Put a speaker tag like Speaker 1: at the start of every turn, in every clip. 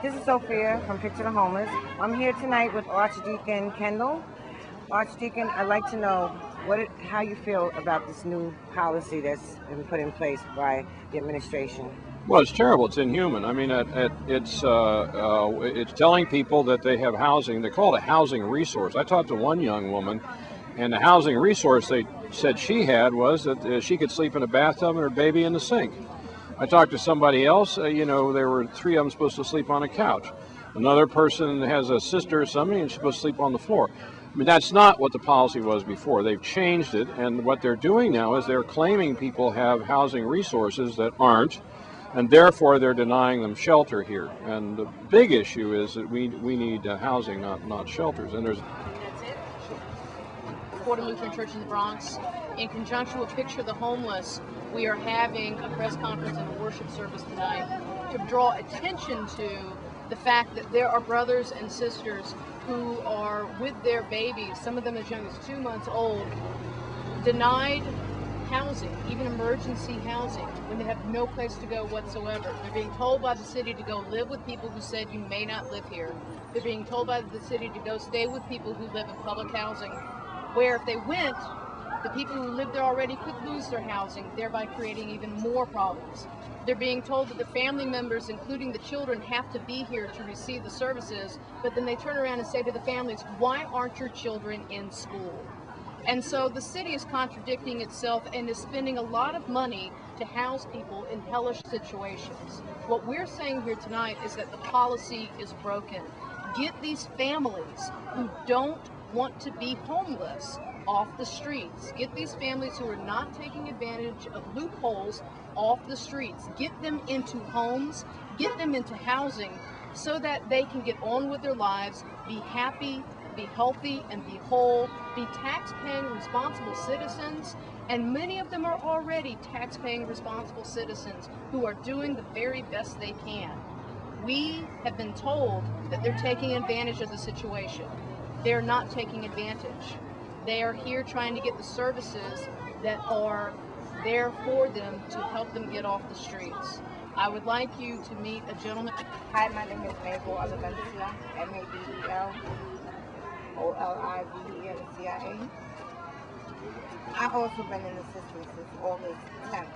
Speaker 1: This is Sophia from Picture the Homeless. I'm here tonight with Archdeacon Kendall. Archdeacon, I'd like to know how you feel about this new policy that's been put in place by the administration.
Speaker 2: Well, it's terrible. It's inhuman. I mean, it's telling people that they have housing. They call it a housing resource. I talked to one young woman, and the housing resource they said she had was that she could sleep in a bathtub and her baby in the sink. I talked to somebody else. There were three of them supposed to sleep on a couch. Another person has a sister or something, and she's supposed to sleep on the floor. I mean, that's not what the policy was before. They've changed it, and what they're doing now is they're claiming people have housing resources that aren't, and therefore they're denying them shelter here. And the big issue is that we need housing, not shelters. And there's
Speaker 3: Quarter Lutheran Church in the Bronx. In conjunction with Picture the Homeless, we are having a press conference and a worship service tonight to draw attention to the fact that there are brothers and sisters who are with their babies, some of them as young as 2 months old, denied housing, even emergency housing, when they have no place to go whatsoever. They're being told by the city to go live with people who said you may not live here. They're being told by the city to go stay with people who live in public housing, where if they went, the people who live there already could lose their housing, thereby creating even more problems. They're being told that the family members, including the children, have to be here to receive the services, but then they turn around and say to the families, why aren't your children in school? And so the city is contradicting itself and is spending a lot of money to house people in hellish situations. What we're saying here tonight is that the policy is broken. Get these families who don't want to be homeless off the streets. Get these families who are not taking advantage of loopholes off the streets. Get them into homes, get them into housing so that they can get on with their lives, be happy, be healthy, and be whole, be tax-paying responsible citizens, and many of them are already tax-paying responsible citizens who are doing the very best they can. We have been told that they're taking advantage of the situation. They're not taking advantage. They are here trying to get the services that are there for them to help them get off the streets. I would like you to meet a gentleman.
Speaker 1: Hi, my name is Mabel Olivencia, MABEL-OLIVENCIA. I've also been in the system since August 10th.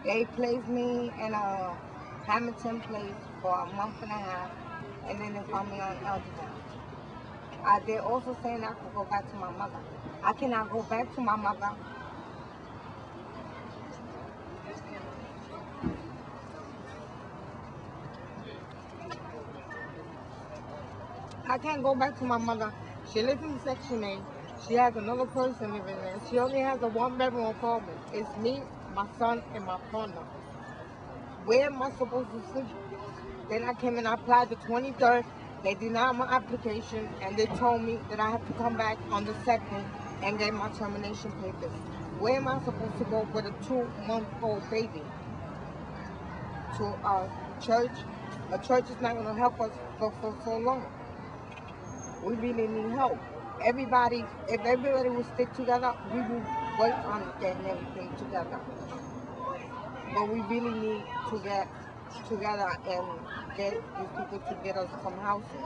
Speaker 1: They placed me in a Hamilton place for a month and a half, and then they found me on Elgin. They're also saying I could go back to my mother. I cannot go back to my mother. I can't go back to my mother. She lives in Section 8. She has another person living there. She only has a one-bedroom apartment. It's me, my son, and my partner. Where am I supposed to sleep? Then I came and I applied the 23rd. They denied my application, and they told me that I have to come back on the 2nd and get my termination papers. Where am I supposed to go with a 2-month-old baby? To a church? A church is not going to help us for so long. We really need help. If everybody would stick together, we would work on getting everything together. But we really need to get together and get these people to get us some housing.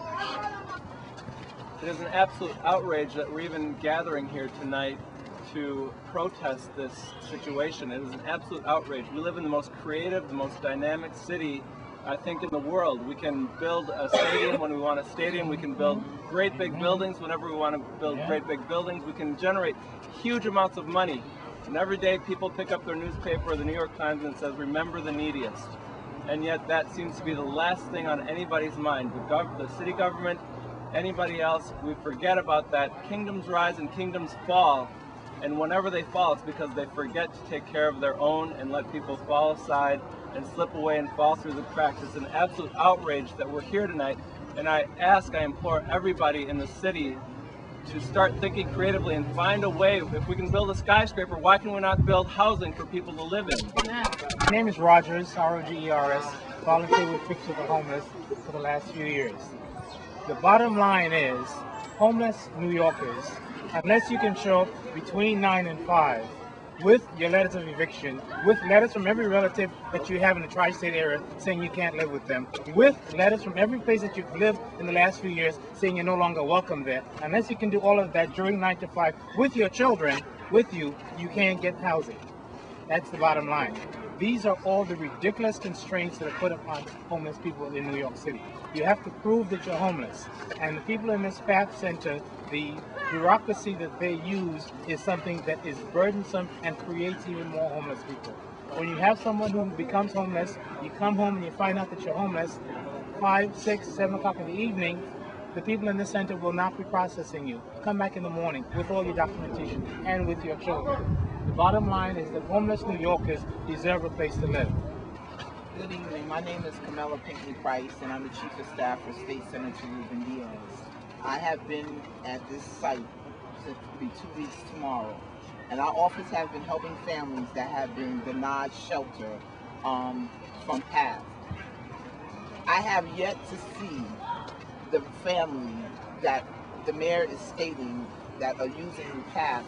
Speaker 4: It is an absolute outrage that we're even gathering here tonight to protest this situation. It is an absolute outrage. We live in the most creative, the most dynamic city, I think, in the world. We can build a stadium when we want a stadium. We can build great big buildings whenever we want to build great big buildings. We can generate huge amounts of money. And every day people pick up their newspaper or the New York Times and it says, remember the neediest. And yet that seems to be the last thing on anybody's mind. The city government, anybody else, we forget about that. Kingdoms rise and kingdoms fall. And whenever they fall, it's because they forget to take care of their own and let people fall aside and slip away and fall through the cracks. It's an absolute outrage that we're here tonight. And I implore everybody in the city to start thinking creatively and find a way. If we can build a skyscraper, why can we not build housing for people to live in?
Speaker 5: My name is Rogers, R-O-G-E-R-S, volunteer with Picture the Homeless for the last few years. The bottom line is, homeless New Yorkers, unless you can show up between 9 and 5, with your letters of eviction, with letters from every relative that you have in the tri-state area saying you can't live with them, with letters from every place that you've lived in the last few years saying you're no longer welcome there. Unless you can do all of that during 9 to 5 with your children, with you, you can't get housing. That's the bottom line. These are all the ridiculous constraints that are put upon homeless people in New York City. You have to prove that you're homeless. And the people in this PATH Center, the bureaucracy that they use is something that is burdensome and creates even more homeless people. When you have someone who becomes homeless, you come home and you find out that you're homeless, 5, 6, 7 o'clock in the evening, the people in the center will not be processing you. Come back in the morning with all your documentation and with your children. The bottom line is that homeless New Yorkers deserve a place to live.
Speaker 6: Good evening. My name is Camilla Pinckney Price, and I'm the Chief of Staff for State Senator Ruben Diaz. I have been at this site since it'll be 2 weeks tomorrow, and our office has been helping families that have been denied shelter from PATH. I have yet to see the family that the mayor is stating that are using PATH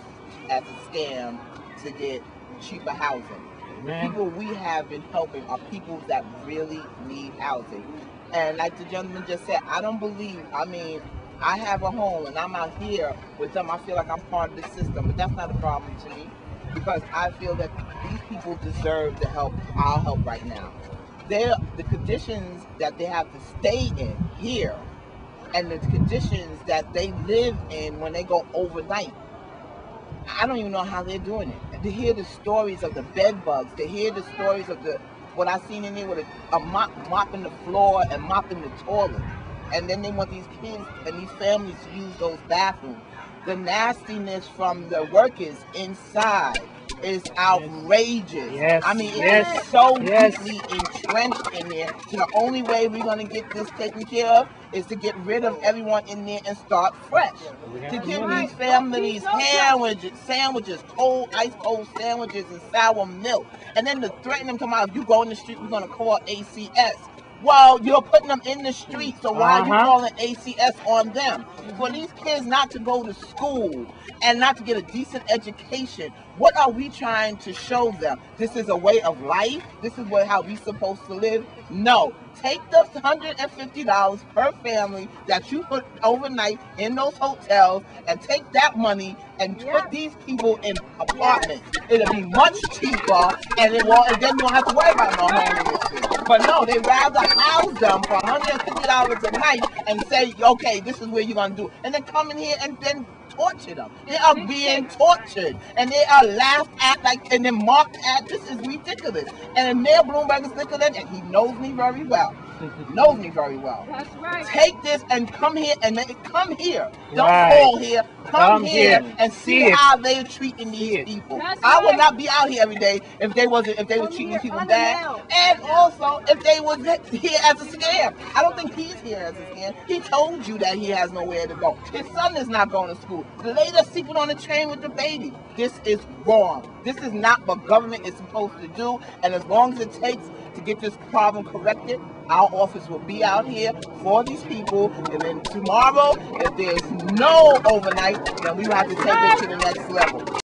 Speaker 6: as a scam to get cheaper housing. The people we have been helping are people that really need housing. And like the gentleman just said, I don't believe, I have a home and I'm out here with them. I feel like I'm part of the system, but that's not a problem to me because I feel that these people deserve the help, our help right now. The conditions that they have to stay in here and the conditions that they live in when they go overnight, I don't even know how they're doing it. To hear the stories of the bed bugs, to hear the stories of what I seen in there with a mopping the floor and mopping the toilet. And then they want these kids and these families to use those bathrooms. The nastiness from the workers inside is outrageous.
Speaker 5: Yes.
Speaker 6: It's so deeply entrenched in there. So the only way we're going to get this taken care of is to get rid of everyone in there and start fresh. To give these families sandwiches, ice cold sandwiches and sour milk. And then to threaten them, come out, if you go in the street, we're going to call ACS. Well, you're putting them in the street, so why are you calling ACS on them? For these kids not to go to school and not to get a decent education, what are we trying to show them? This is a way of life? This is how we're supposed to live? No. Take the $150 per family that you put overnight in those hotels and take that money and put these people in apartments. It'll be much cheaper and then you don't have to worry about no homelessness. But no, they rather house them for $150 a night and say, okay, this is where you're going to do it. And then come in here and then torture them. They are being tortured and they are laughed at and then mocked at. This is ridiculous. And Mayor Bloomberg is looking at it and he knows me very well. Knows me very well. That's right. Take this and come here and come here. Don't call here. Come here and see how they're treating these people. I would not be out here every day if they were treating these people bad. And also if they was here as a scam. I don't think he's here as a scam. He told you that he has nowhere to go. His son is not going to school. The lady that's sleeping on the train with the baby. This is wrong. This is not what government is supposed to do. And as long as it takes to get this problem corrected, our office will be out here for these people. And then tomorrow, if there's no overnight, then we will have to take it to the next level.